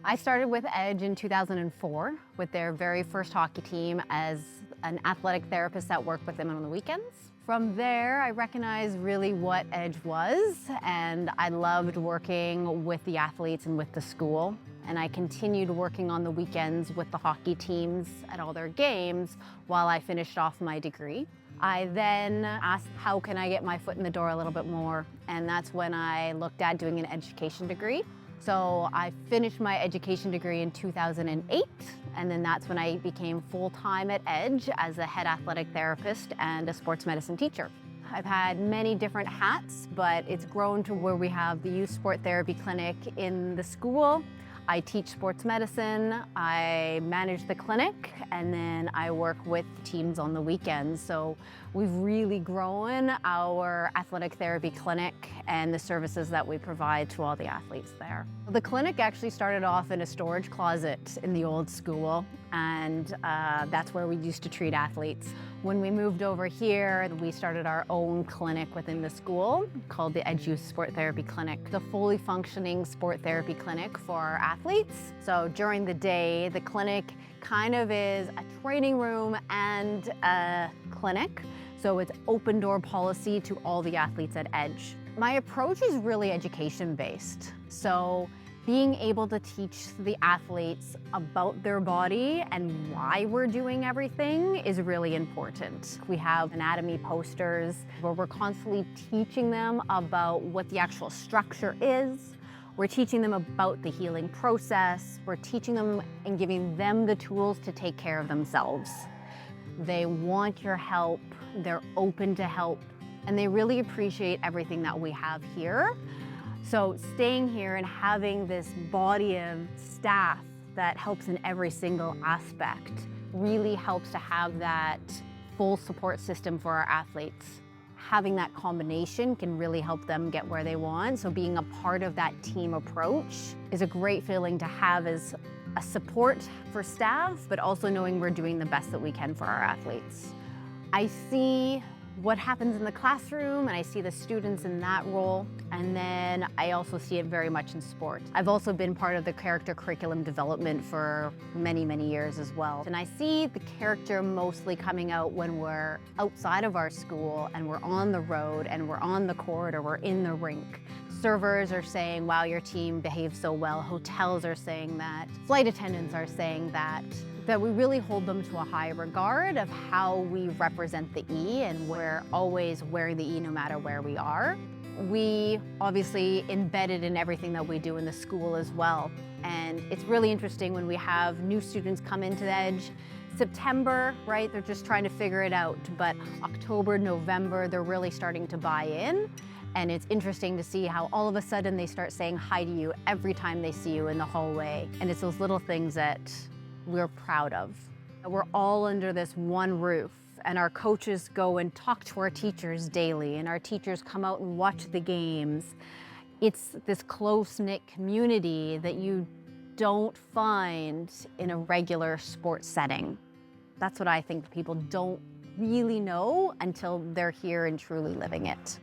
I started with Edge in 2004 with their very first hockey team as an athletic therapist that worked with them on the weekends. From there, I recognized really what Edge was, and I loved working with the athletes and with the school. And I continued working on the weekends with the hockey teams at all their games while I finished off my degree. I then asked, how can I get my foot in the door a little bit more? And that's when I looked at doing an education degree. So I finished my education degree in 2008, and then that's when I became full-time at Edge as a head athletic therapist and a sports medicine teacher. I've had many different hats, but it's grown to where we have the youth sport therapy clinic in the school. I teach sports medicine, I manage the clinic, and then I work with teams on the weekends. So we've really grown our athletic therapy clinic and the services that we provide to all the athletes there. The clinic actually started off in a storage closet in the old school, and that's where we used to treat athletes. When we moved over here, we started our own clinic within the school called the Edge Youth Sport Therapy Clinic, the fully functioning sport therapy clinic for our athletes. So during the day, the clinic kind of is a training room and a clinic. So it's open door policy to all the athletes at Edge. My approach is really education based. So being able to teach the athletes about their body and why we're doing everything is really important. We have anatomy posters where we're constantly teaching them about what the actual structure is. We're teaching them about the healing process. We're teaching them and giving them the tools to take care of themselves. They want your help, they're open to help, and they really appreciate everything that we have here. So staying here and having this body of staff that helps in every single aspect really helps to have that full support system for our athletes. Having that combination can really help them get where they want. So being a part of that team approach is a great feeling to have as a support for staff, but also knowing we're doing the best that we can for our athletes. I see what happens in the classroom, and I see the students in that role, and then I also see it very much in sport. I've also been part of the character curriculum development for many, many years as well. And I see the character mostly coming out when we're outside of our school and we're on the road and we're on the court or we're in the rink. Servers are saying, wow, your team behaves so well. Hotels are saying that. Flight attendants are saying that we really hold them to a high regard of how we represent the E, and we're always wearing the E no matter where we are. We obviously embed it in everything that we do in the school as well. And it's really interesting when we have new students come into the Edge. September, right, they're just trying to figure it out, but October, November, they're really starting to buy in. And it's interesting to see how all of a sudden they start saying hi to you every time they see you in the hallway. And it's those little things that we're proud of. We're all under this one roof, and our coaches go and talk to our teachers daily, and our teachers come out and watch the games. It's this close-knit community that you don't find in a regular sports setting. That's what I think people don't really know until they're here and truly living it.